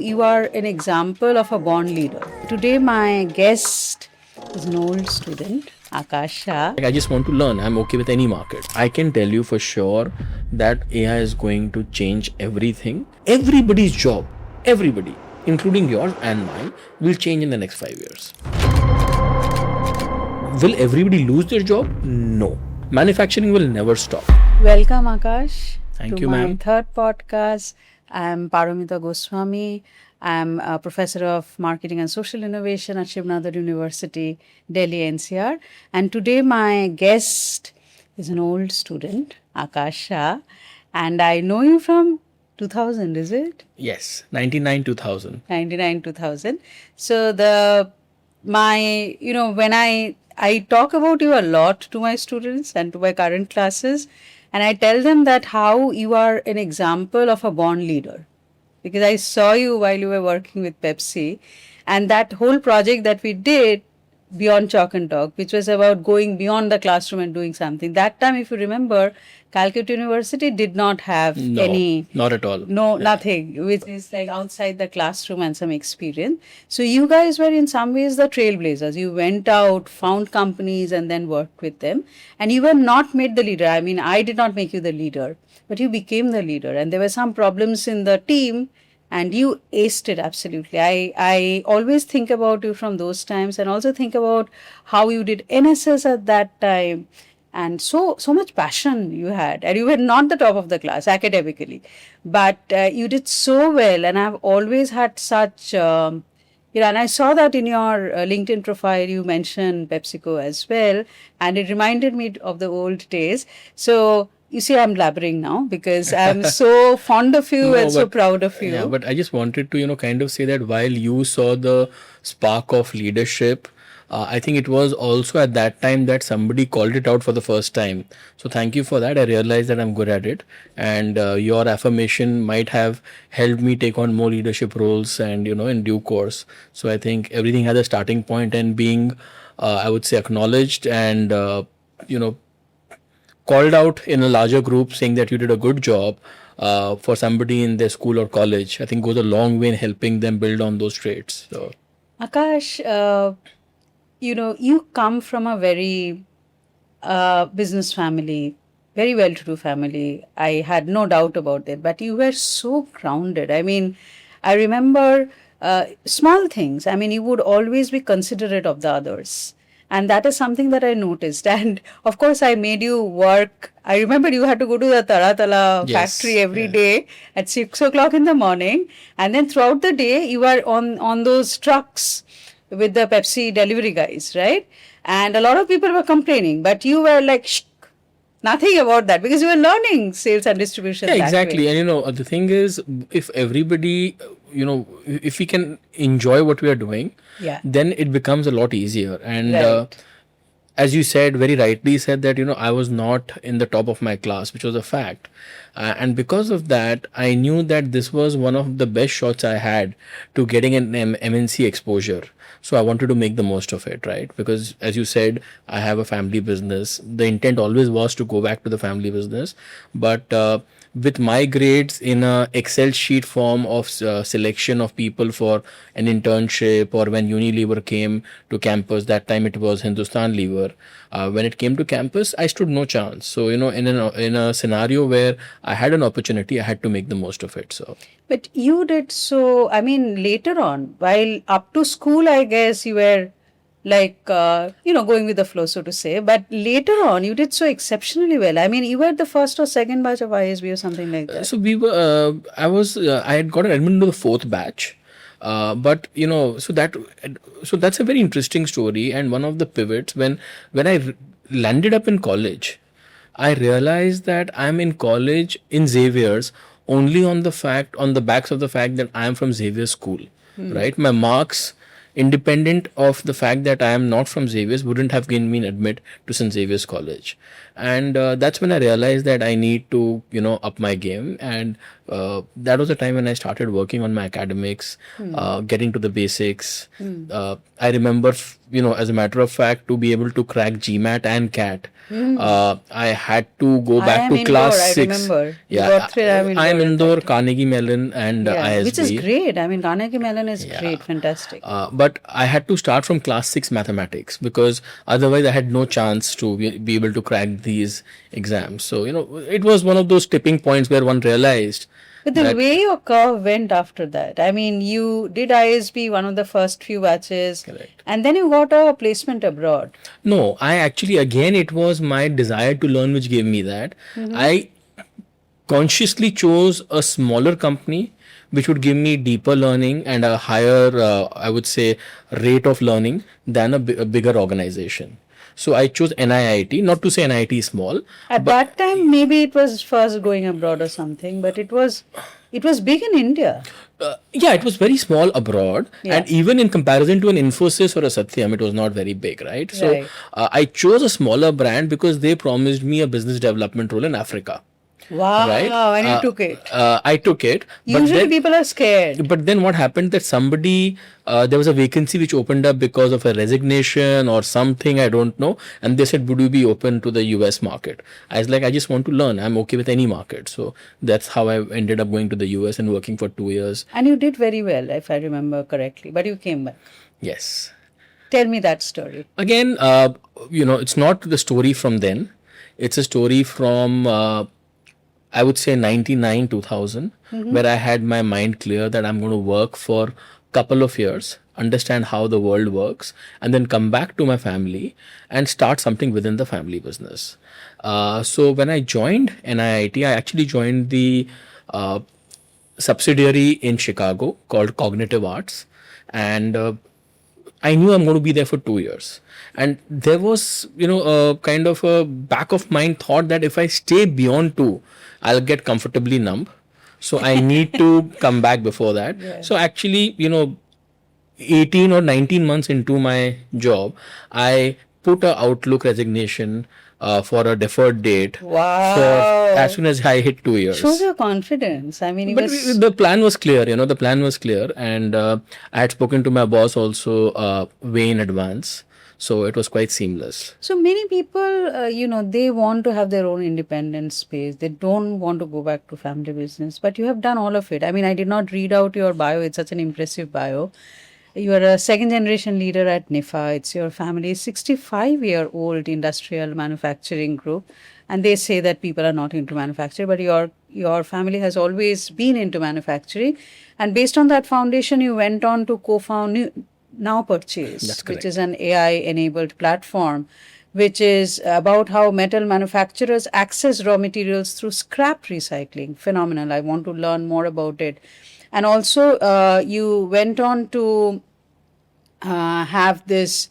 you are an example of a born leader. Today, my guest is an old student, Aakash Shah. I just want to learn. I'm okay with any market. I can tell you for sure that AI is going to change everything. Everybody's job, everybody, including yours and mine, will change in the next 5 years. Will everybody lose their job? No. Manufacturing will never stop. Welcome, Aakash. Thank to you, my ma'am. third podcast. I'm Paromita Goswami. I'm a professor of marketing and social innovation at Shivnadar University, Delhi NCR. And today my guest is an old student, Aakash Shah. And I know you from 2000, is it? Yes, 99 2000. 99, 2000. So when I talk about you a lot to my students and to my current classes, and I tell them that how you are an example of a born leader, because I saw you while you were working with Pepsi, and that whole project that we did, Beyond Chalk and Talk, which was about going beyond the classroom and doing something. That time, if you remember, Calcutta University did not have No, any, not at all. nothing, which is like outside the classroom and some experience. So you guys were in some ways the trailblazers. You went out, found companies, and then worked with them. And you were not made the leader. I mean, I did not make you the leader, but you became the leader. And there were some problems in the team, and you aced it absolutely. I always think about you from those times, and also think about how you did NSS at that time, and so much passion you had, and you were not the top of the class academically, but you did so well. And I've always had such and I saw that in your LinkedIn profile you mentioned PepsiCo as well, and it reminded me of the old days. So you see, I'm blabbering now because I'm so fond of you and so proud of you. Yeah, but I just wanted to, kind of say that while you saw the spark of leadership, I think it was also at that time that somebody called it out for the first time. So thank you for that. I realized that I'm good at it. And your affirmation might have helped me take on more leadership roles and, in due course. So I think everything has a starting point, and being, I would say, acknowledged and, called out in a larger group saying that you did a good job for somebody in their school or college, I think goes a long way in helping them build on those traits. So, Aakash, you come from a very business family, very well-to-do family. I had no doubt about that, but you were so grounded. I mean, I remember small things. I mean, you would always be considerate of the others. And that is something that I noticed. And of course, I made you work. I remember you had to go to the Taratala factory every day at 6 o'clock in the morning. And then throughout the day, you were on those trucks with the Pepsi delivery guys, right? And a lot of people were complaining, but you were like, shh, nothing about that, because you were learning sales and distribution. yeah, exactly. And the thing is, if everybody, if we can enjoy what we are doing, then it becomes a lot easier. And as you said, very rightly said that, I was not in the top of my class, which was a fact. And because of that, I knew that this was one of the best shots I had to getting an MNC exposure. So I wanted to make the most of it, right? Because as you said, I have a family business. The intent always was to go back to the family business. But with my grades in a Excel sheet form of selection of people for an internship, or when Unilever came to campus, that time it was Hindustan Lever. When it came to campus, I stood no chance. So, in a scenario where I had an opportunity, I had to make the most of it. So, but you did so, I mean, later on, while up to school, I guess you were like, going with the flow, so to say. But later on, you did so exceptionally well. I mean, you were the first or second batch of ISB or something like that. So we were, I had got an admission to the fourth batch. But so that's a very interesting story, and one of the pivots when I landed up in college, I realized that I'm in college in Xavier's only on the backs of the fact that I am from Xavier School, right? My marks, independent of the fact that I am not from Xavier's, wouldn't have given me an admit to St. Xavier's College. And that's when I realized that I need to, up my game. And that was the time when I started working on my academics, getting to the basics. I remember as a matter of fact, to be able to crack GMAT and CAT, I had to go back to class Indore, I 6. remember. You Yeah, got through I am in Indore, fact. Carnegie Mellon, and Yeah, which is ISB. great. I mean, Carnegie Mellon is great, fantastic. But I had to start from class 6 mathematics, because otherwise I had no chance to be able to crack these exams. So, it was one of those tipping points where one realized But the that. way your curve went after that, I mean, you did ISB, one of the first few batches, Correct. and then you got a placement abroad. No, I actually, again, it was my desire to learn which gave me that. I consciously chose a smaller company which would give me deeper learning and a higher, I would say, rate of learning than a bigger organization. So I chose NIIT, not to say NIIT is small. At that time, maybe it was first going abroad or something, but it was big in India. Yeah, it was very small abroad, and even in comparison to an Infosys or a Satyam, it was not very big, right? So Right. I chose a smaller brand because they promised me a business development role in Africa. Wow, Right? and you took it. I took it. But Usually then, people are scared. but then what happened that somebody, there was a vacancy which opened up because of a resignation or something, I don't know. And they said, would you be open to the US market? I was like, I just want to learn. I'm okay with any market. So that's how I ended up going to the US and working for 2 years. And you did very well, if I remember correctly. But you came back. Yes. Tell me that story. Again, it's not the story from then. It's a story from, I would say 99, 2000, where I had my mind clear that I'm going to work for a couple of years, understand how the world works, and then come back to my family and start something within the family business. So when I joined NIIT, I actually joined the subsidiary in Chicago called Cognitive Arts. And I knew I'm going to be there for 2 years. And there was, a kind of a back of mind thought that if I stay beyond 2, I'll get comfortably numb. So I need to come back before that. Yeah. So actually, 18 or 19 months into my job, I put a Outlook resignation for a deferred date. Wow. For as soon as I hit 2 years. Shows your confidence. I mean, The plan was clear, the plan was clear. And I had spoken to my boss also way in advance. So it was quite seamless. So many people, they want to have their own independent space. They don't want to go back to family business. But you have done all of it. I mean, I did not read out your bio. It's such an impressive bio. You are a second generation leader at NIPHA. It's your family's 65-year-old industrial manufacturing group. And they say that people are not into manufacturing, but your family has always been into manufacturing. And based on that foundation, you went on to co-found NowPurchase, which is an AI-enabled platform, which is about how metal manufacturers access raw materials through scrap recycling. Phenomenal. I want to learn more about it. And also, you went on to have this.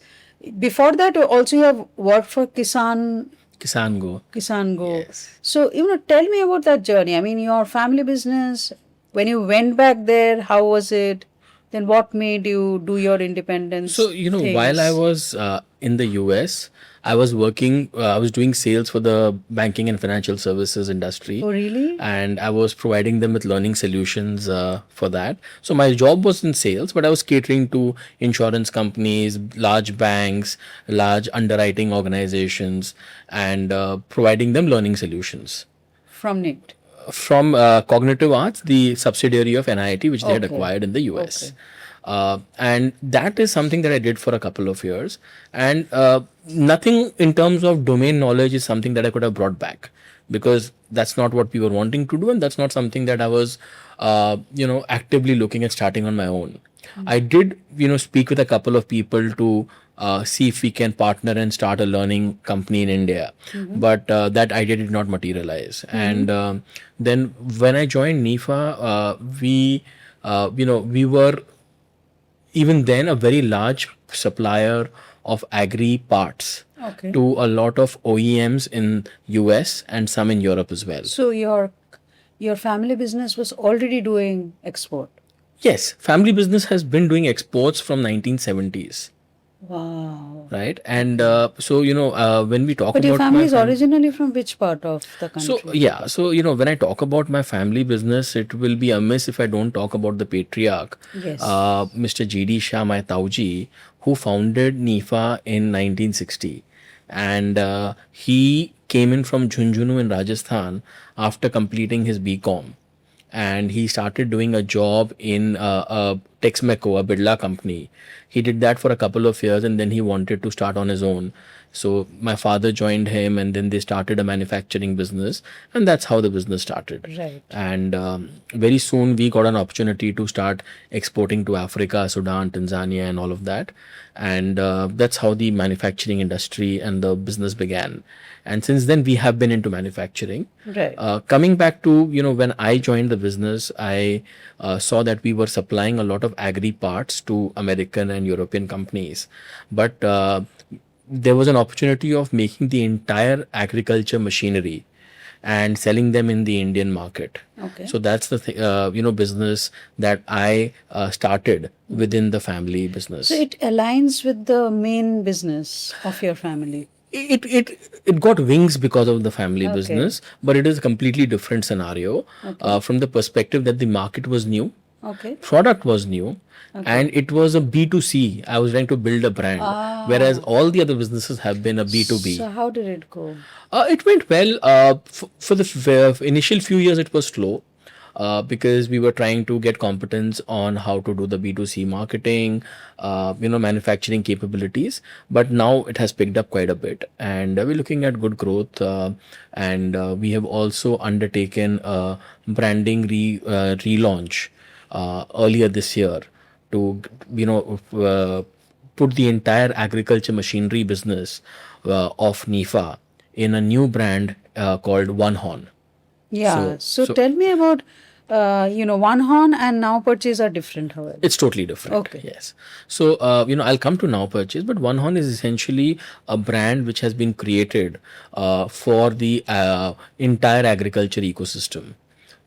Before that, also you have worked for Kisan Go. Yes. So, tell me about that journey. I mean, your family business, when you went back there, how was it? Then what made you do your independence? So, while I was in the US, I was working, I was doing sales for the banking and financial services industry. Oh, really? And I was providing them with learning solutions for that. So my job was in sales, but I was catering to insurance companies, large banks, large underwriting organizations, and providing them learning solutions. From NIT? From Cognitive Arts, the subsidiary of NIIT, which they had acquired in the US. And that is something that I did for a couple of years. And nothing in terms of domain knowledge is something that I could have brought back, because that's not what we were wanting to do. And that's not something that I was, actively looking at starting on my own. I did, speak with a couple of people to see if we can partner and start a learning company in India. But that idea did not materialize. And then when I joined NIPHA, we were even then a very large supplier of agri parts to a lot of OEMs in US and some in Europe as well. So your family business was already doing export? Yes, family business has been doing exports from 1970s. Wow. Right. And so, when we talk But your about family my is originally from which part of the so country? yeah, so when I talk about my family business, it will be amiss if I don't talk about the patriarch, Yes. Mr. G.D. Shah, my Tauji, who founded NIPHA in 1960, and he came in from Jhunjhunu in Rajasthan after completing his BCom, and he started doing a job in a Texmeco, a Birla company. He did that for a couple of years, and then he wanted to start on his own. So my father joined him, and then they started a manufacturing business, and that's how the business started. Right. And very soon we got an opportunity to start exporting to Africa, Sudan, Tanzania, and all of that. And that's how the manufacturing industry and the business began. And since then we have been into manufacturing. Right. Coming back to when I joined the business, I saw that we were supplying a lot of agri parts to American and European companies, but there was an opportunity of making the entire agriculture machinery and selling them in the Indian market. Okay. So that's the business that I started within the family business. So it aligns with the main business of your family. It got wings because of the family Okay. business, but it is a completely different scenario from the perspective that the market was new, Okay. product was new, and it was a B2C. I was trying to build a brand, whereas all the other businesses have been a B2B. So how did it go? It went well. For the initial few years, it was slow. Because we were trying to get competence on how to do the B2C marketing, manufacturing capabilities. But now it has picked up quite a bit, and we're looking at good growth. And we have also undertaken a branding relaunch earlier this year to put the entire agriculture machinery business of NIPHA in a new brand called OneHorn. Yeah. So tell me about, OneHorn and NowPurchase are different, however. It's totally different. Okay. Yes. So, I'll come to NowPurchase, but OneHorn is essentially a brand which has been created for the entire agriculture ecosystem,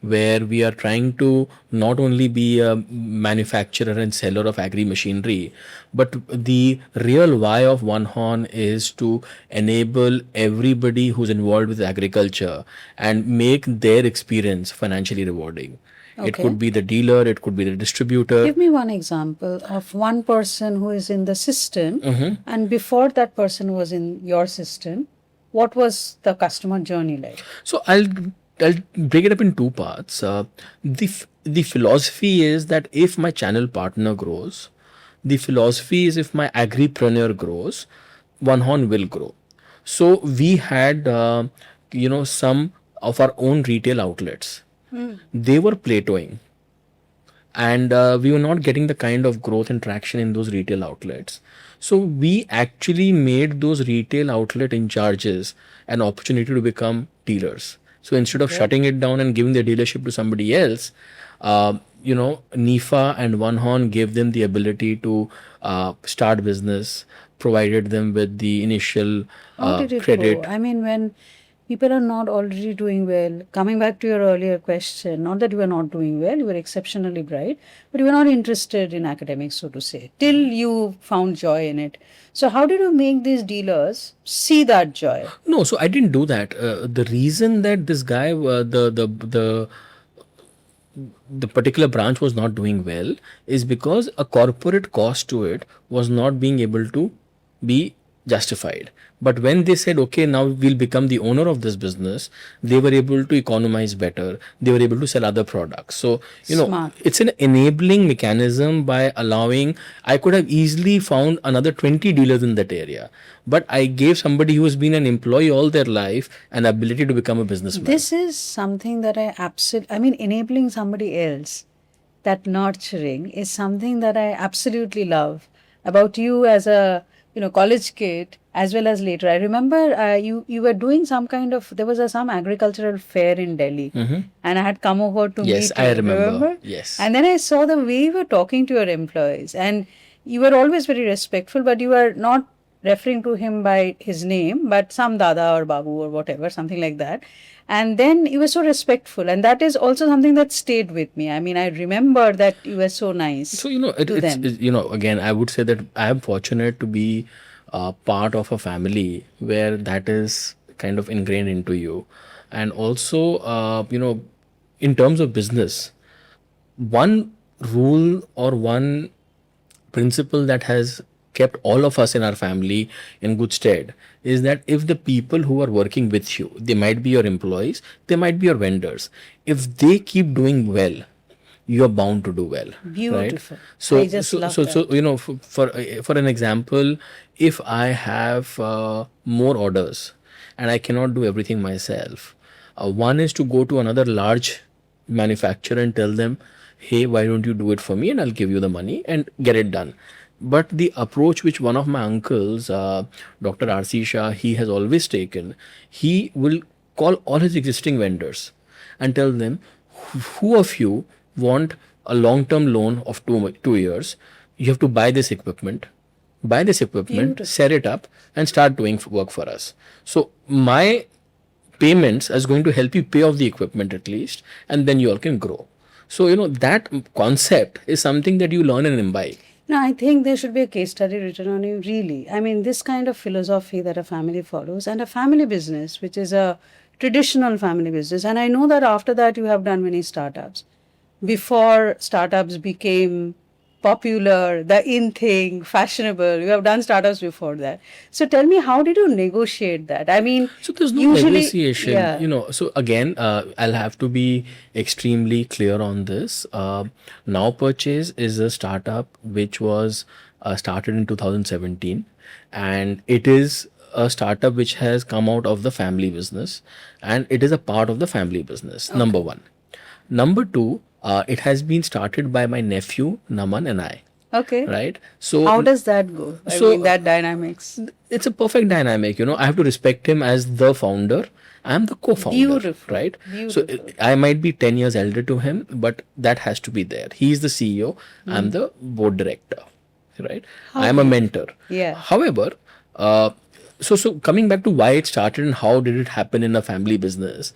where we are trying to not only be a manufacturer and seller of agri machinery, but the real why of OneHorn is to enable everybody who's involved with agriculture and make their experience financially rewarding. It Okay. could be the dealer, it could be the distributor. Give me one example of one person who is in the system, and before that person was in your system, what was the customer journey like? So I'll break it up in two parts. The philosophy is that if my channel partner grows, the philosophy is if my agripreneur grows, OneHorn will grow. So we had some of our own retail outlets. They were plateauing, and we were not getting the kind of growth and traction in those retail outlets. So we actually made those retail outlet in charges an opportunity to become dealers. So instead of shutting it down and giving the dealership to somebody else, NIPHA and OneHorn gave them the ability to start business, provided them with the initial How did it credit. go? I mean, when people are not already doing well, coming back to your earlier question, not that you were not doing well, you were exceptionally bright, but you were not interested in academics, so to say, till you found joy in it. So, how did you make these dealers see that joy? No, so I didn't do that. The reason that this guy, the particular branch was not doing well is because a corporate cost to it was not being able to be justified. But when they said, okay, now we'll become the owner of this business, they were able to economize better. They were able to sell other products. So, Smart. it's an enabling mechanism by allowing, I could have easily found another 20 dealers in that area. But I gave somebody who has been an employee all their life an ability to become a businessman. This is something that enabling somebody else, that nurturing is something that I absolutely love about you as a college kid as well as later. I remember you were doing some kind of, there was some agricultural fair in Delhi, and I had come over to meet you. Yes, I remember. Yes. And then I saw the way you were talking to your employees, and you were always very respectful, but you were not referring to him by his name, but some Dada or Babu or whatever, something like that. And then you were so respectful, and that is also something that stayed with me. I mean, I remember that you were so nice So, to them. again, I would say that I am fortunate to be part of a family where that is kind of ingrained into you. And also, in terms of business, one rule or one principle that has kept all of us in our family in good stead is that if the people who are working with you, they might be your employees, they might be your vendors, if they keep doing well, you are bound to do well, right? Beautiful. So I just love that. for an example, if I have more orders and I cannot do everything myself, one is to go to another large manufacturer and tell them, hey, why don't you do it for me and I'll give you the money and get it done. But the approach which one of my uncles, Dr. Aakash Shah, he has always taken, he will call all his existing vendors and tell them, who of you want a long-term loan of 2 years? You have to buy this equipment, Beautiful. set it up, and start doing work for us. So my payments is going to help you pay off the equipment at least, and then you all can grow. So that concept is something that you learn and imbibe. No, I think there should be a case study written on you, really. I mean, this kind of philosophy that a family follows, and a family business, which is a traditional family business. And I know that after that, you have done many startups. Before startups became popular, the in thing, fashionable, you have done startups before that. So tell me, how did you negotiate that? I mean, So there's no usually, negotiation, yeah. So again, I'll have to be extremely clear on this. NowPurchase is a startup which was started in 2017, and it is a startup which has come out of the family business, and it is a part of the family business. Number one. Number two, it has been started by my nephew Naman and I. Okay. Right. So How does that go? I mean, that dynamics. it's a perfect dynamic. I have to respect him as the founder. I'm the co-founder. Beautiful. Right. So Beautiful. I might be 10 years elder to him, but that has to be there. He's the CEO. I'm the board director. Right. I'm a mentor. Yeah. However, so coming back to why it started and how did it happen in a family business,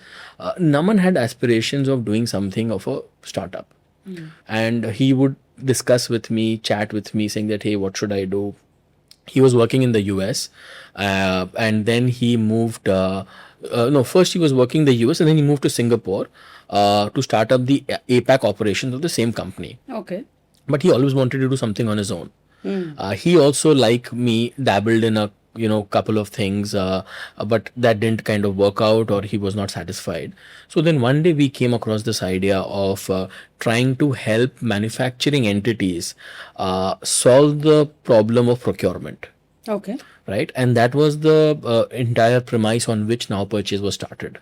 Naman had aspirations of doing something of a startup, and he would discuss with me, chat with me, saying that, hey, what should I do? He was working in the US, and then he moved. No, first he was working in the US, and then he moved to Singapore to start up the APAC operations of the same company. Okay. But he always wanted to do something on his own. He also, like me, dabbled in a couple of things, but that didn't kind of work out, or he was not satisfied. So then one day we came across this idea of trying to help manufacturing entities solve the problem of procurement. Okay. Right, and that was the entire premise on which NowPurchase was started.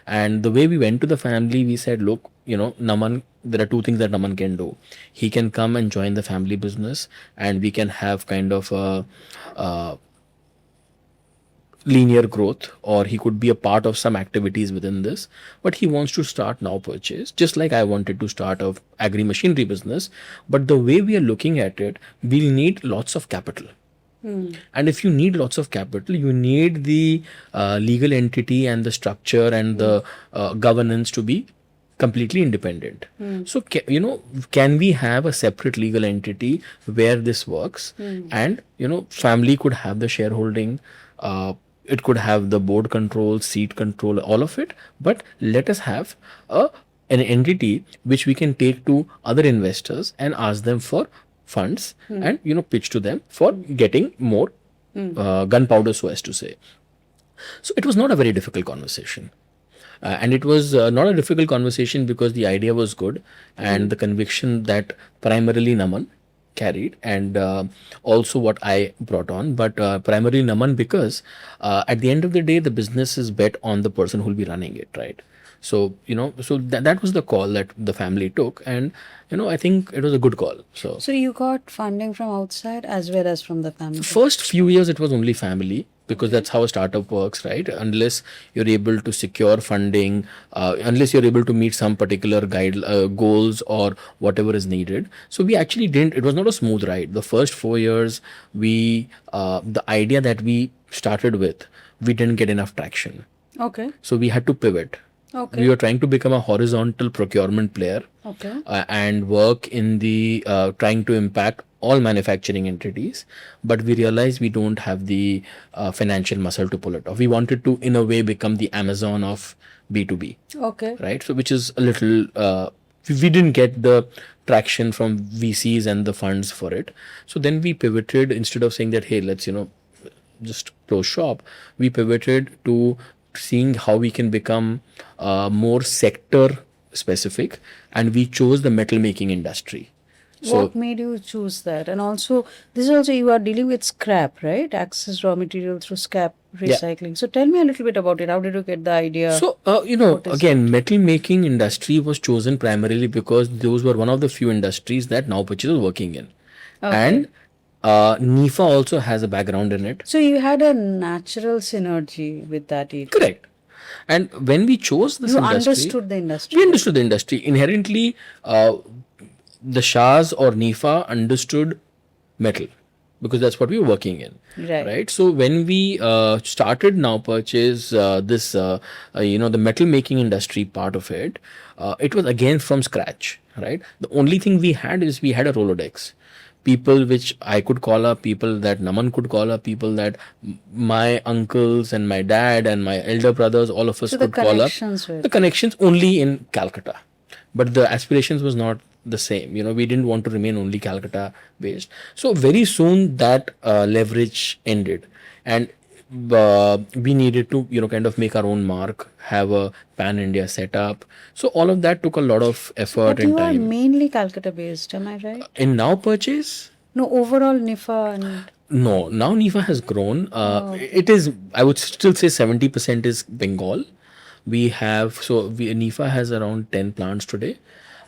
And the way we went to the family, we said, look, Naman, there are two things that Naman can do. He can come and join the family business, and we can have kind of a linear growth, or he could be a part of some activities within this. But he wants to start NowPurchase, just like I wanted to start a agri machinery business. But the way we are looking at it, we'll need lots of capital. And if you need lots of capital, you need the legal entity and the structure and the governance to be completely independent. So, can we have a separate legal entity where this works? And, family could have the shareholding, it could have the board control, seat control, all of it. But let us have an entity which we can take to other investors and ask them for funds and pitch to them for getting more gunpowder, so as to say. So it was not a very difficult conversation, and it was not a difficult conversation because the idea was good, and the conviction that primarily Naman carried, and also what I brought on, but primarily Naman, because at the end of the day the business is bet on the person who will be running it, right? So that was the call that the family took, and I think it was a good call. So you got funding from outside as well as from the family. first few years it was only family, because that's how a startup works, right? Unless you're able to secure funding, unless you're able to meet some particular goals or whatever is needed. So we actually didn't. It was not a smooth ride. The first 4 years, the idea that we started with, we didn't get enough traction. Okay. So we had to pivot. Okay. We were trying to become a horizontal procurement player. Okay. And work in the trying to impact all manufacturing entities, but we realized we don't have the financial muscle to pull it off. We wanted to, in a way, become the Amazon of B2B. Okay. Right. So, which is a little, we didn't get the traction from VCs and the funds for it. So then we pivoted. Instead of saying that, hey, let's, just close shop, we pivoted to seeing how we can become more sector specific, and we chose the metal making industry. So what made you choose that? And also, this is also you are dealing with scrap, right? Access raw material through scrap recycling. So tell me a little bit about it. How did you get the idea? So, again, metal making industry was chosen primarily because those were one of the few industries that NowPurchase was working in. Okay. And NIPHA also has a background in it. So you had a natural synergy with that area. Correct. And when we chose this industry, understood the industry. We understood the industry. Inherently, the Shahs or NIPHA understood metal because that's what we were working in. Right. So when we started NowPurchase, the metal making industry part of it, it was again from scratch. Right. The only thing we had is we had a Rolodex. People which I could call up, people that Naman could call up, people that my uncles and my dad and my elder brothers, all of us could call up. The connections only in Calcutta. But the aspirations was not the same. We didn't want to remain only Calcutta based. So very soon that leverage ended. And we needed to, kind of make our own mark, have a pan-India setup. So all of that took a lot of effort and time. But you are mainly Calcutta based, am I right? In NowPurchase? No, overall NIPHA and... No, now NIPHA has grown. It is, I would still say 70% is Bengal. NIPHA has around 10 plants today,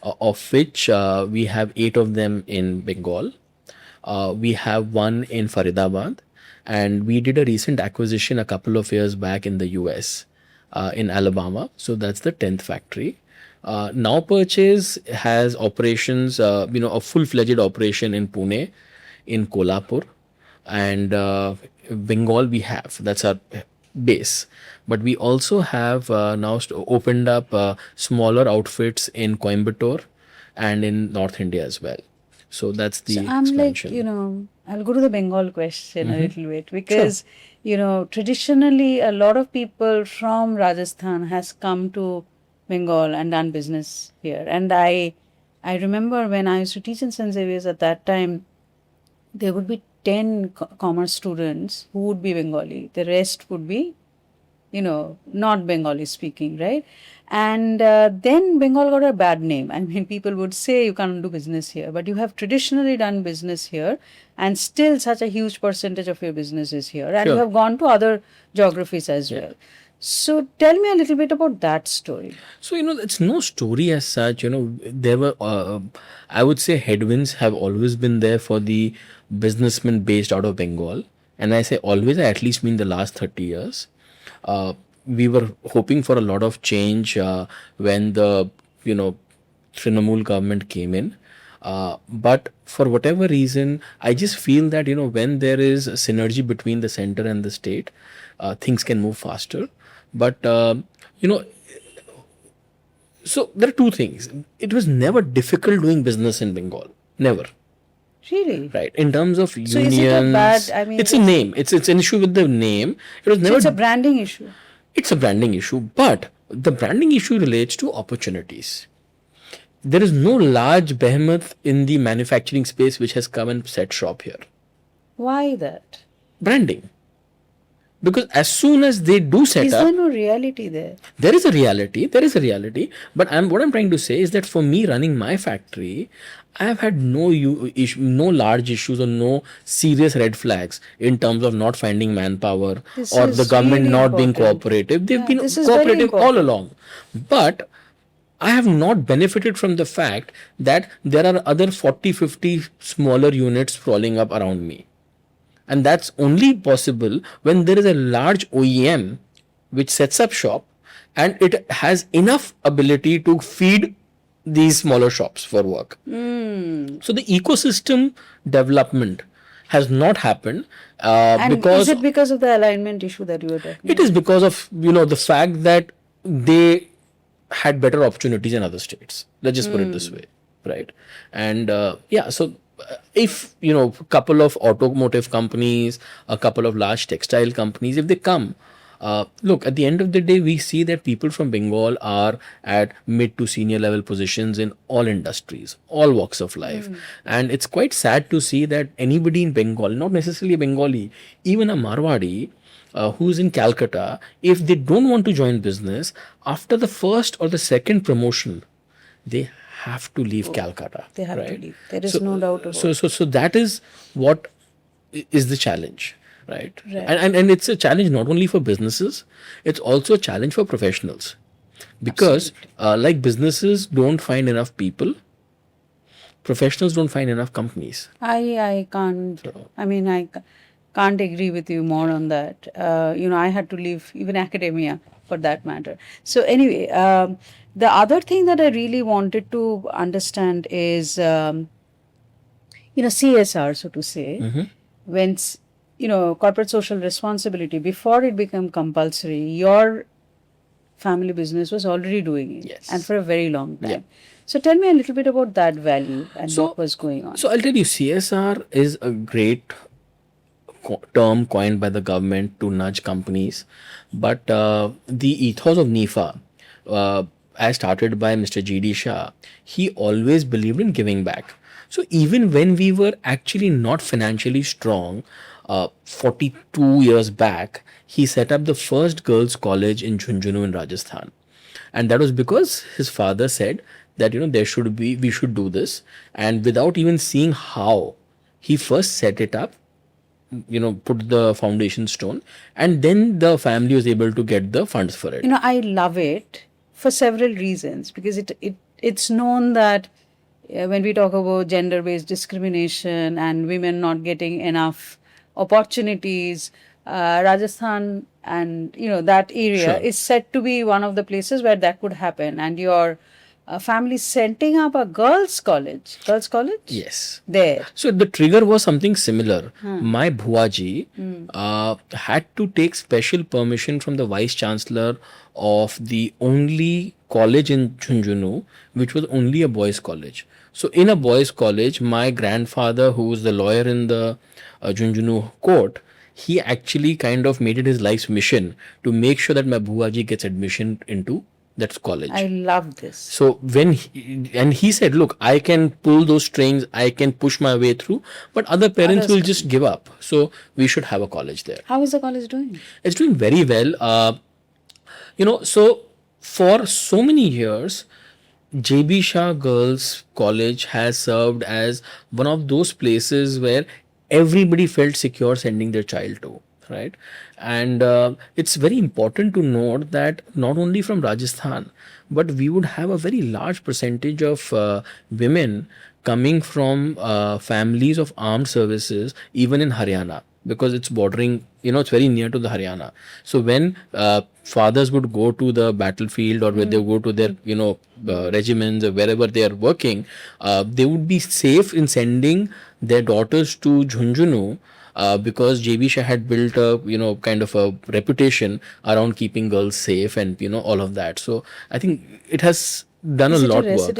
of which we have 8 of them in Bengal. We have one in Faridabad. And we did a recent acquisition a couple of years back in the US, in Alabama. So that's the 10th factory. NowPurchase has operations, a full-fledged operation in Pune, in Kolhapur, and Bengal we have. That's our base. But we also have now opened up smaller outfits in Coimbatore and in North India as well. So that's the expansion. I'm I'll go to the Bengal question a little bit because, traditionally a lot of people from Rajasthan has come to Bengal and done business here. And I remember when I used to teach in St. Xavier's at that time, there would be 10 commerce students who would be Bengali. The rest would be, not Bengali speaking, right? And then Bengal got a bad name. I mean, people would say you can't do business here, but you have traditionally done business here, and still such a huge percentage of your business is here. And you have gone to other geographies as well. So tell me a little bit about that story. So, it's no story as such. There were, I would say, headwinds have always been there for the businessmen based out of Bengal. And I say always, I at least mean the last 30 years. We were hoping for a lot of change when the, Trinamool government came in. But for whatever reason, I just feel that, when there is a synergy between the center and the state, things can move faster. But, so there are two things. It was never difficult doing business in Bengal. Never. Really? Right. In terms of unions. So is it a bad, it's a name. It's an issue with the name. It was never. So it's a branding issue. It's a branding issue, but the branding issue relates to opportunities. There is no large behemoth in the manufacturing space which has come and set shop here. Why that? Branding. Because as soon as they do set up... Is there no reality there? There is a reality. But what I'm trying to say is that for me running my factory, I have had no large issues or no serious red flags in terms of not finding manpower or the government really not being cooperative. They've been cooperative all along. But I have not benefited from the fact that there are other 40, 50 smaller units crawling up around me. And that's only possible when there is a large OEM which sets up shop and it has enough ability to feed these smaller shops for work. So the ecosystem development has not happened And because is it because of the alignment issue that you were talking it is because of the fact that they had better opportunities in other states. Let's just put it this way, right? And so if a couple of automotive companies, a couple of large textile companies, if they come, look, at the end of the day, we see that people from Bengal are at mid to senior level positions in all industries, all walks of life. And it's quite sad to see that anybody in Bengal, not necessarily a Bengali, even a Marwadi, who's in Calcutta, if they don't want to join business, after the first or the second promotion, they have to leave Calcutta. They have right? to leave. There is no doubt about it. So that is what is the challenge. Right. Right. And it's a challenge not only for businesses, it's also a challenge for professionals. Because like businesses don't find enough people, professionals don't find enough companies. I can't, I can't agree with you more on that. I had to leave even academia for that matter. So anyway, the other thing that I really wanted to understand is, CSR, so to say, when, corporate social responsibility, before it became compulsory, your family business was already doing it. Yes. And for a very long time. Yeah. So tell me a little bit about that value and what was going on. So I'll tell you, CSR is a great term coined by the government to nudge companies. But the ethos of NIPHA, as started by Mr. G.D. Shah, he always believed in giving back. So even when we were actually not financially strong, 42 years back, he set up the first girls' college in Jhunjhunu in Rajasthan. And that was because his father said that, we should do this. And without even seeing how, he first set it up, put the foundation stone, and then the family was able to get the funds for it. I love it for several reasons, because it's known that when we talk about gender-based discrimination and women not getting enough opportunities, Rajasthan and that area is said to be one of the places where that could happen. And your family setting up a girls' college. Yes. There. So the trigger was something similar. My Bhuaji had to take special permission from the vice chancellor of the only college in Jhunjhunu, which was only a boys' college. So in a boys' college, my grandfather, who was the lawyer in the Jhunjhunu court, he actually kind of made it his life's mission to make sure that my Bhuaji gets admission into that college. I love this. So when he said, look, I can pull those strings, I can push my way through, but other parents will just give up. So we should have a college there. How is the college doing? It's doing very well. So for so many years, JB Shah Girls College has served as one of those places where everybody felt secure sending their child to, right? And it's very important to note that not only from Rajasthan, but we would have a very large percentage of women coming from families of armed services, even in Haryana, because it's bordering, it's very near to the Haryana. So when fathers would go to the battlefield or where they go to their, regiments or wherever they are working, they would be safe in sending their daughters to Jhunjhunu because JB Shah had built a, kind of a reputation around keeping girls safe and, all of that. So I think it has done a lot of work.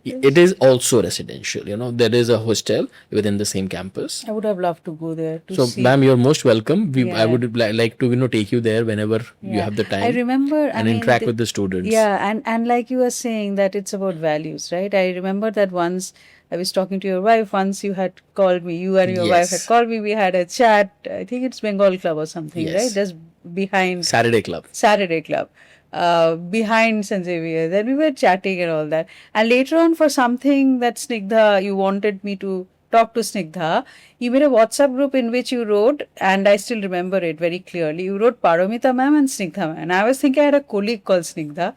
It is also residential. There is a hostel within the same campus. I would have loved to go there to so see. Ma'am, you're most welcome. I would like to take you there whenever you have the time. I remember and interact with the students. Yeah, and like you were saying that it's about values, right? I remember that once I was talking to your wife. Once you had called me. You and your wife had called me. We had a chat. I think it's Bengal Club or something, right? Just behind Saturday Club. Behind St. Xavier. Then we were chatting and all that. And later on, for something that Snigdha, you wanted me to talk to Snigdha, you made a WhatsApp group in which you wrote, and I still remember it very clearly. You wrote Paromita ma'am and Snigdha ma'am. And I was thinking I had a colleague called Snigdha.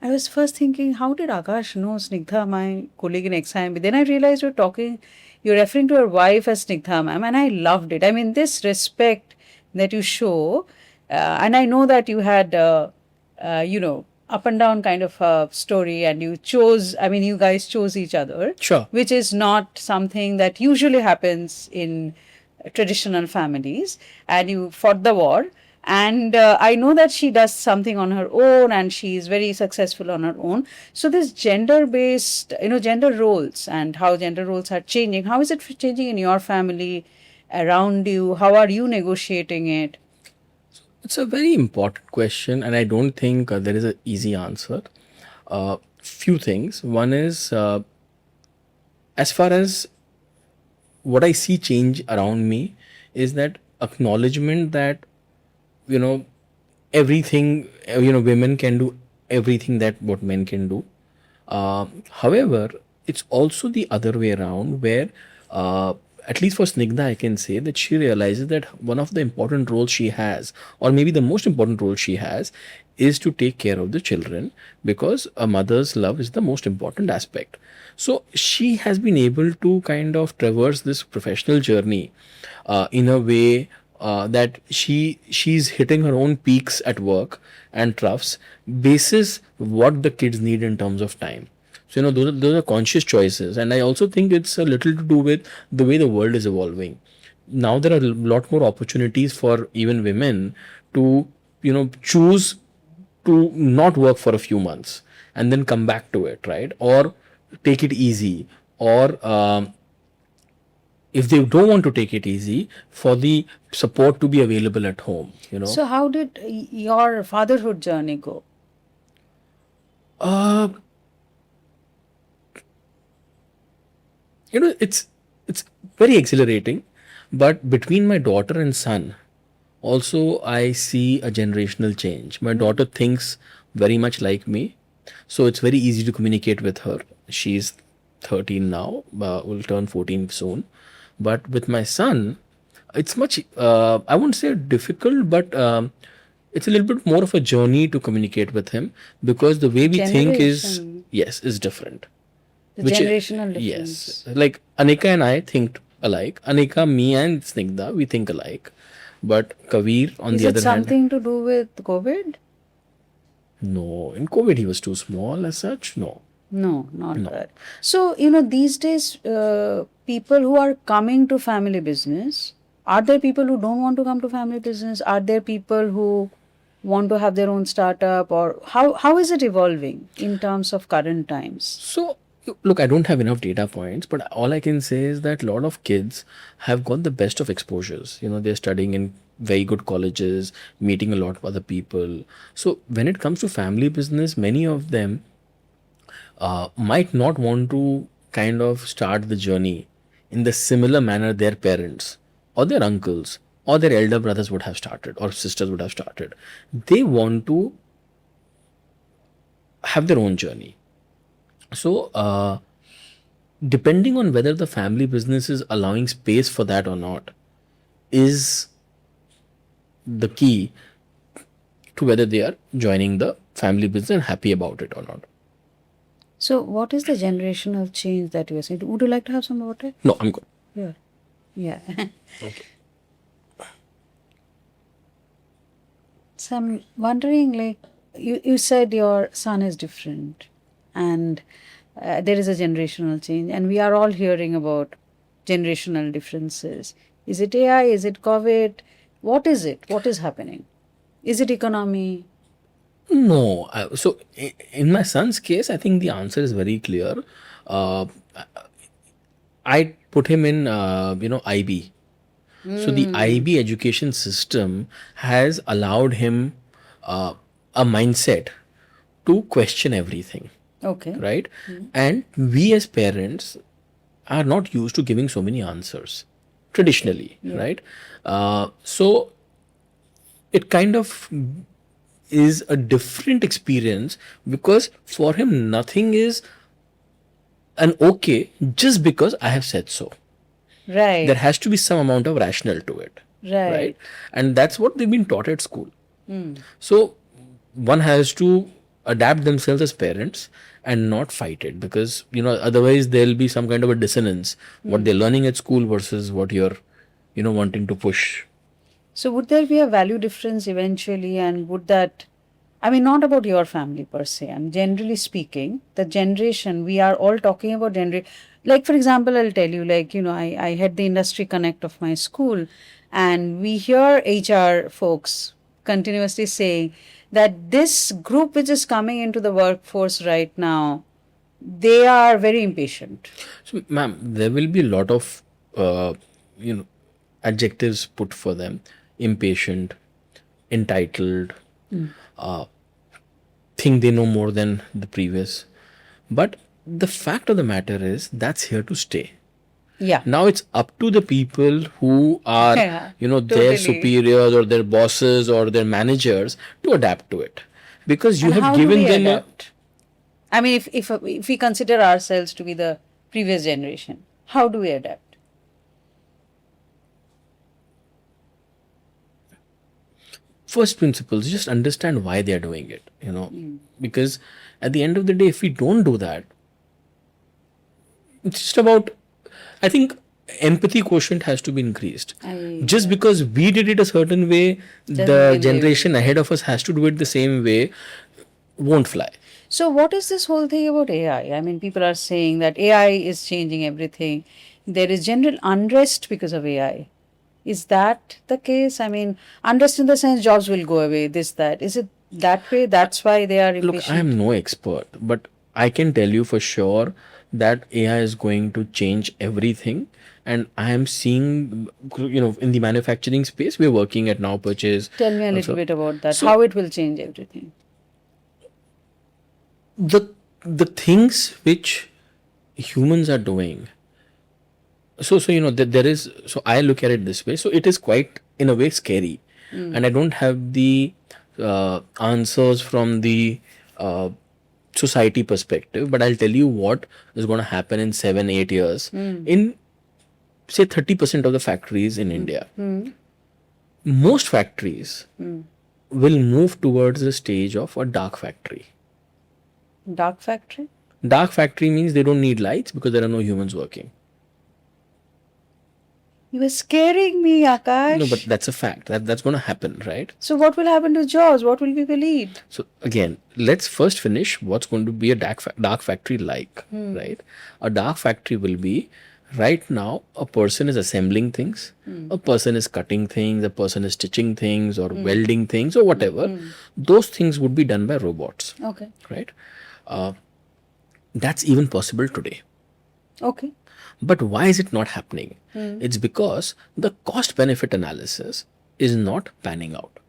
I was first thinking, how did Aakash know Snigdha, my colleague in XIMB? Then I realized we're talking you're referring to your wife as Snigdha ma'am, and I loved it. I mean, this respect that you show, and I know that you had, up and down kind of a story, and you chose, I mean, you guys chose each other, Sure. which is not something that usually happens in traditional families, and you fought the war. And I know that she does something on her own, and she is very successful on her own. So this gender based, gender roles and how gender roles are changing, how is it changing in your family, around you? How are you negotiating it? It's a very important question, and I don't think there is an easy answer. Few things. One is, as far as what I see change around me, is that acknowledgement that, you know, everything, women can do everything that what men can do. However, it's also the other way around, where, at least for Snigdha, I can say that she realizes that one of the important roles she has, or maybe the most important role she has, is to take care of the children, because a mother's love is the most important aspect. So she has been able to kind of traverse this professional journey in a way that she's hitting her own peaks at work and troughs basis what the kids need in terms of time. So, those are conscious choices. And I also think it's a little to do with the way the world is evolving. Now there are a lot more opportunities for even women to, choose to not work for a few months and then come back to it, right? Or take it easy. Or if they don't want to take it easy, for the support to be available at home, So how did your fatherhood journey go? It's very exhilarating, but between my daughter and son, also I see a generational change. My daughter thinks very much like me, so it's very easy to communicate with her. She's 13 now, will turn 14 soon. But with my son, it's much, I won't say difficult, but it's a little bit more of a journey to communicate with him, because the way we think is different. The generational difference. Yes. Like Anika and I think alike. Anika, me and Snigdha, we think alike. But Kavir, on the other hand. Is it something to do with COVID? No. In COVID, he was too small as such. No. No, not that. So, these days, people who are coming to family business, are there people who don't want to come to family business? Are there people who want to have their own startup? Or how is it evolving in terms of current times? So, look, I don't have enough data points, but all I can say is that a lot of kids have got the best of exposures. They're studying in very good colleges, meeting a lot of other people. So when it comes to family business, many of them might not want to kind of start the journey in the similar manner their parents or their uncles or their elder brothers would have started or sisters would have started. They want to have their own journey. So, depending on whether the family business is allowing space for that or not, is the key to whether they are joining the family business and happy about it or not. So, what is the generational change that you are saying? Would you like to have some water? No, I'm good. Yeah. Okay. So, I'm wondering, like, you said your son is different, and there is a generational change, and we are all hearing about generational differences. Is it AI? Is it COVID? What is it? What is happening? Is it economy? No. So, in my son's case, I think the answer is very clear. I put him in, IB. So, the IB education system has allowed him a mindset to question everything. Okay. Right? And we as parents are not used to giving so many answers traditionally, right? So it kind of is a different experience, because for him nothing is an okay just because I have said so. Right. There has to be some amount of rationale to it. Right. And that's what they've been taught at school. So one has to adapt themselves as parents and not fight it, because otherwise there'll be some kind of a dissonance, what they're learning at school versus what you're wanting to push. So would there be a value difference eventually, and would that, I mean, not about your family per se, I'm generally speaking, the generation, we are all talking about like, for example, I'll tell you, like, I had the industry connect of my school, and we hear HR folks continuously saying that this group which is coming into the workforce right now, they are very impatient. So, ma'am, there will be a lot of, adjectives put for them: impatient, entitled, think they know more than the previous. But the fact of the matter is that's here to stay. Yeah. Now it's up to the people who are, their totally. superiors or their bosses or their managers to adapt to it, because you And have how given do we them adapt? I mean, if we consider ourselves to be the previous generation, how do we adapt? first principles. Just understand why they are doing it. Because at the end of the day, if we don't do that, it's just about, I think, empathy quotient has to be increased. Just because we did it a certain way, the generation ahead of us has to do it the same way, won't fly. So what is this whole thing about AI? I mean, people are saying that AI is changing everything. There is general unrest because of AI. Is that the case? I mean, unrest in the sense jobs will go away, this, that. Is it that way? That's why they are impatient? Look, I am no expert, but I can tell you for sure that AI is going to change everything. And I am seeing, in the manufacturing space, we're working at NowPurchase. Tell me a little bit about that. How it will change everything? The things which humans are doing. So there is. So I look at it this way. So it is quite, in a way, scary, and I don't have the answers from the society perspective. But I'll tell you what is going to happen in 7-8 years in, say, 30% of the factories in India. Most factories will move towards the stage of a dark factory. Dark factory? Dark factory means they don't need lights because there are no humans working. You were scaring me, Aakash. No, but that's a fact. That's going to happen, right? So what will happen to jobs? What will people eat? So again, let's first finish what's going to be a dark factory like, right? A dark factory will be, right now, a person is assembling things, a person is cutting things, a person is stitching things or welding things or whatever. Those things would be done by robots. Okay. Right? That's even possible today. Okay. But why is it not happening? It's because the cost benefit analysis is not panning out.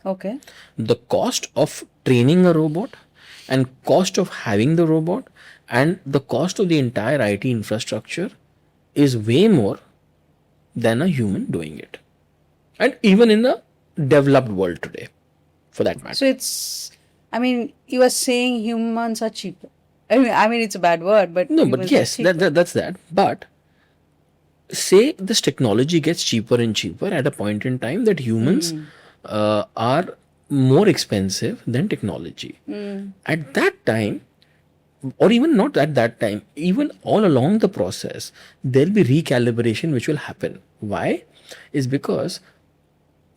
Okay. The cost of training a robot and cost of having the robot and the cost of the entire IT infrastructure is way more than a human doing it. And even in the developed world today, for that matter. So it's, I mean, you are saying humans are cheaper. I mean, it's a bad word, but no, but yes, that's that. But say this technology gets cheaper and cheaper at a point in time that humans are more expensive than technology. At that time, or even not at that time, even all along the process, there'll be recalibration which will happen. Why? Is because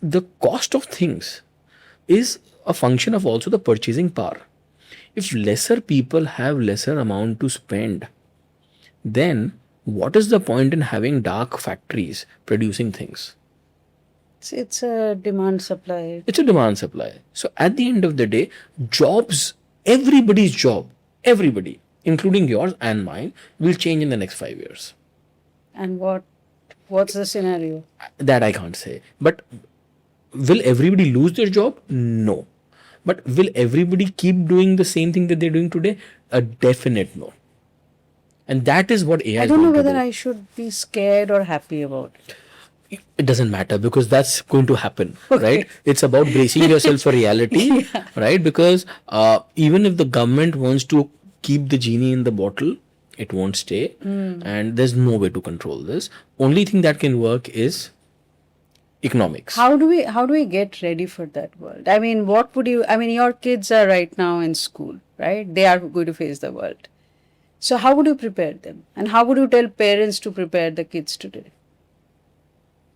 the cost of things is a function of also the purchasing power. If lesser people have lesser amount to spend, then what is the point in having dark factories producing things? It's a demand supply. It's a demand supply. So at the end of the day, jobs, everybody's job, everybody, including yours and mine, will change in the next 5 years. And what's the scenario? That I can't say. But will everybody lose their job? No. But will everybody keep doing the same thing that they're doing today? A definite no. And that is what AI is going to do. I don't know whether I should be scared or happy about it. It doesn't matter because that's going to happen, right? It's about bracing yourself for reality, right? Because even if the government wants to keep the genie in the bottle, it won't stay. And there's no way to control this. Only thing that can work is economics. How do we get ready for that world? I mean, what would you? I mean, your kids are right now in school, right? They are going to face the world. So how would you prepare them? And how would you tell parents to prepare the kids today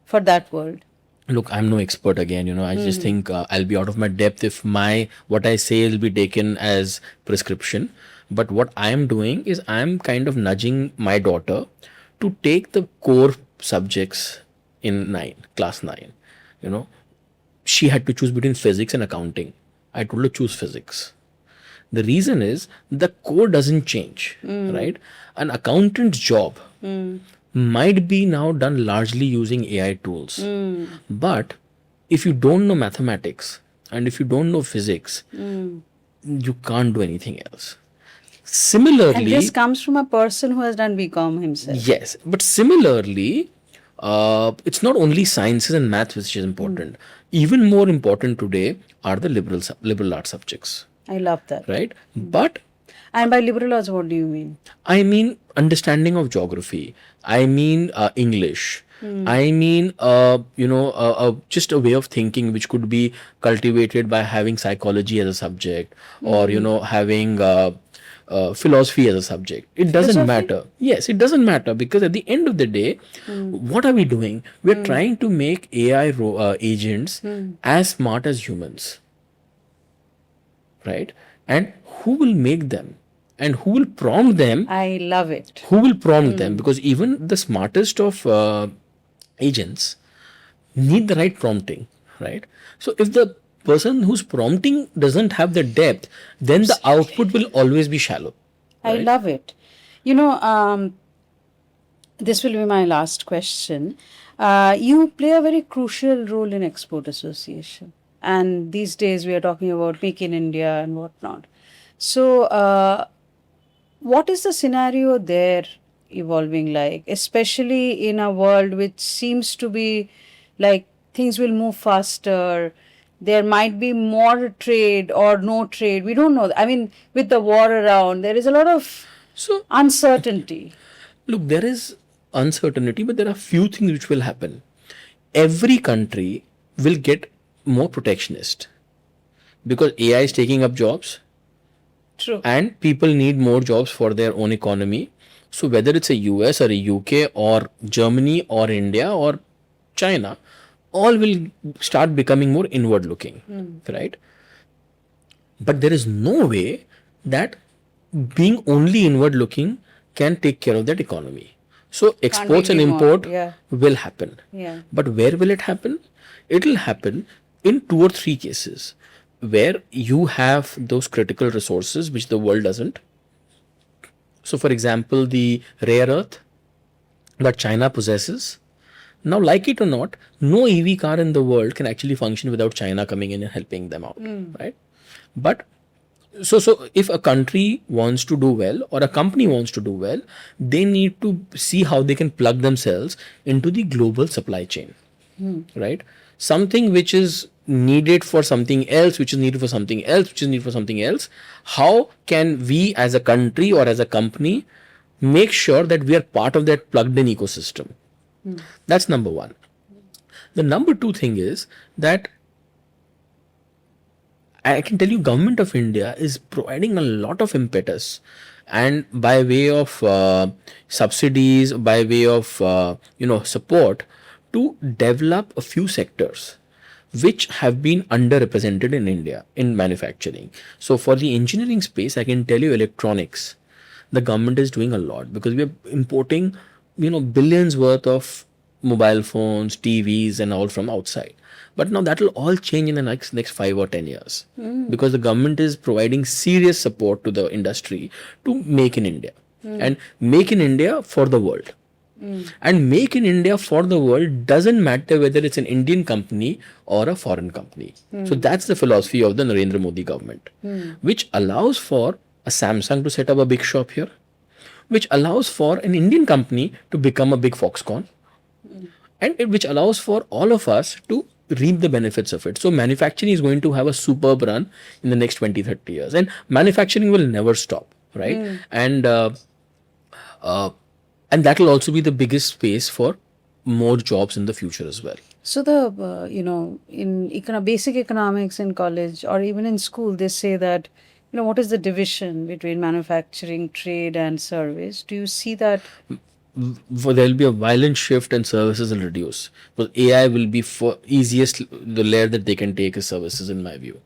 for that world? Look, I'm no expert again, I just think I'll be out of my depth if what I say will be taken as prescription. But what I'm doing is I'm kind of nudging my daughter to take the core subjects in class 9. She had to choose between physics and accounting. I told her choose physics. The reason is the core doesn't change, right? An accountant's job might be now done largely using AI tools. But if you don't know mathematics and if you don't know physics, you can't do anything else. Similarly, and this comes from a person who has done BCom himself. Yes, but similarly, it's not only sciences and maths which is important. Even more important today are the liberal arts subjects. I love that. Right? But and by liberal arts, what do you mean? I mean understanding of geography. I mean English. I mean, just a way of thinking which could be cultivated by having psychology as a subject or, having philosophy as a subject. It doesn't matter. Yes, it doesn't matter because at the end of the day, what are we doing? We're trying to make AI agents as smart as humans. Right? And who will make them? And who will prompt them? I love it. Who will prompt them? Because even the smartest of agents need the right prompting, right? So if the person who's prompting doesn't have the depth, then the output will always be shallow. Right? I love it. This will be my last question. You play a very crucial role in Export Association. And these days we are talking about Make in India and whatnot. So, what is the scenario there evolving like, especially in a world which seems to be like things will move faster? There might be more trade or no trade. We don't know. I mean, with the war around, there is a lot of uncertainty. Look, there is uncertainty, but there are few things which will happen. Every country will get more protectionist because AI is taking up jobs. True. And people need more jobs for their own economy. So whether it's a US or a UK or Germany or India or China, all will start becoming more inward looking, right? But there is no way that being only inward looking can take care of that economy. So exports and import will happen. Yeah. But where will it happen? It will happen in 2 or 3 cases where you have those critical resources which the world doesn't. So for example, the rare earth that China possesses. Now, like it or not, no EV car in the world can actually function without China coming in and helping them out, right? But so if a country wants to do well or a company wants to do well, they need to see how they can plug themselves into the global supply chain, right? Something which is needed for something else, which is needed for something else, which is needed for something else. How can we as a country or as a company make sure that we are part of that plugged in ecosystem? That's number one. The number 2 thing is that I can tell you Government of India is providing a lot of impetus and by way of subsidies, by way of support to develop a few sectors which have been underrepresented in India in manufacturing. So for the engineering space, I can tell you electronics, the government is doing a lot because we are importing, billions worth of mobile phones, TVs and all from outside. But now that will all change in the next 5 or 10 years because the government is providing serious support to the industry to make in India and make in India for the world. And make in India for the world doesn't matter whether it's an Indian company or a foreign company. So that's the philosophy of the Narendra Modi government, which allows for a Samsung to set up a big shop here, which allows for an Indian company to become a big Foxconn, and which allows for all of us to reap the benefits of it. So manufacturing is going to have a superb run in the next 20-30 years, and manufacturing will never stop, right? And that will also be the biggest space for more jobs in the future as well. So the in basic economics in college or even in school, they say that what is the division between manufacturing, trade, and service? Do you see that? There will be a violent shift and services will reduce. But AI will be for easiest the layer that they can take is services in my view.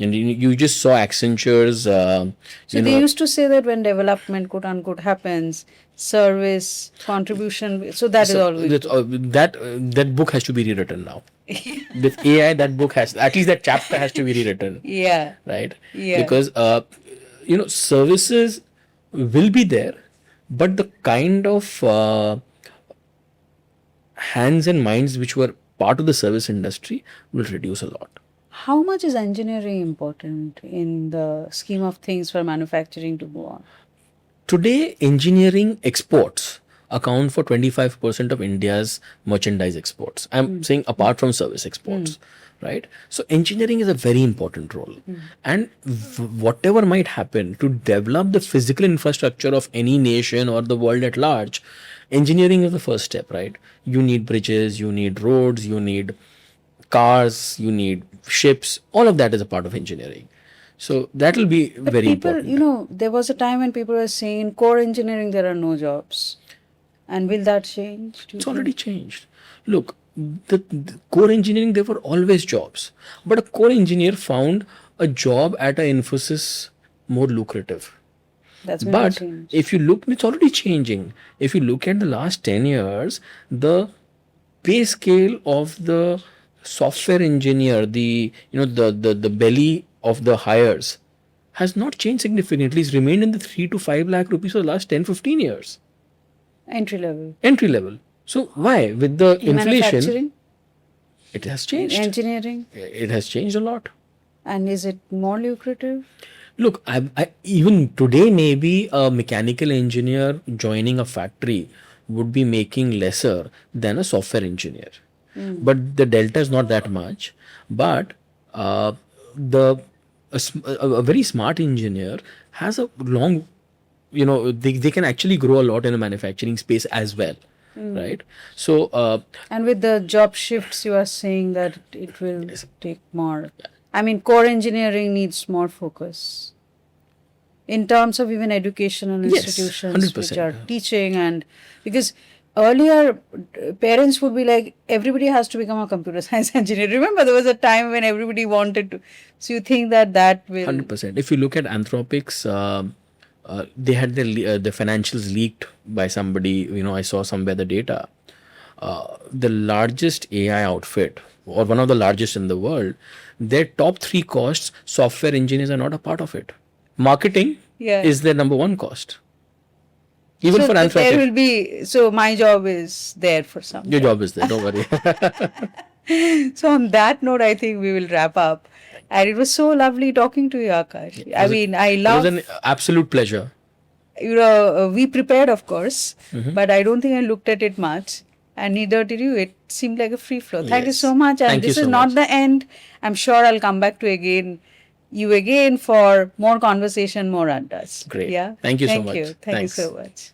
And you just saw Accenture's. So they used to say that when development, quote unquote, happens, service contribution. So that is always that book has to be rewritten now. With AI, that book has at least that chapter has to be rewritten. Yeah. Right. Yeah. Because services will be there, but the kind of hands and minds which were part of the service industry will reduce a lot. How much is engineering important in the scheme of things for manufacturing to go on? Today, engineering exports account for 25% of India's merchandise exports. I'm saying apart from service exports, right? So engineering is a very important role. And whatever might happen to develop the physical infrastructure of any nation or the world at large, engineering is the first step, right? You need bridges, you need roads, you need cars, you need ships. All of that is a part of engineering. So that will be very important. There was a time when people were saying in core engineering there are no jobs. And will that change? It's already changed. Look, the core engineering, there were always jobs. But a core engineer found a job at a Infosys more lucrative. That's but if you look, it's already changing. If you look at the last 10 years, the pay scale of the software engineer, the belly of the hires has not changed significantly. It's remained in the 3 to 5 lakh rupees for the last 10-15 years. Entry level. So why? With the inflation, it has changed. Engineering, it has changed a lot. And is it more lucrative? Look, I even today maybe a mechanical engineer joining a factory would be making lesser than a software engineer. But the delta is not that much. But a very smart engineer has a long, they can actually grow a lot in a manufacturing space as well, right? So and with the job shifts, you are saying that it will take more. I mean, core engineering needs more focus in terms of even educational institutions which are teaching, and because earlier parents would be like, everybody has to become a computer science engineer. Remember, there was a time when everybody wanted to. So you think that will 100%. If you look at Anthropic's, they had the financials leaked by somebody. I saw somewhere the data. The largest AI outfit, or one of the largest in the world, their top 3 costs, software engineers are not a part of it. Marketing is their number 1 cost. Even for Anthropic. There will be, so my job is there for some. Your job is there, don't worry. So on that note, I think we will wrap up. And it was so lovely talking to you, Aakash. It was an absolute pleasure. We prepared, of course, but I don't think I looked at it much. And neither did you. It seemed like a free flow. Thank you so much. And this is not the end. I'm sure I'll come back to you again for more conversation, more addas. Great. Yeah. Thank you so much. Thank you so much.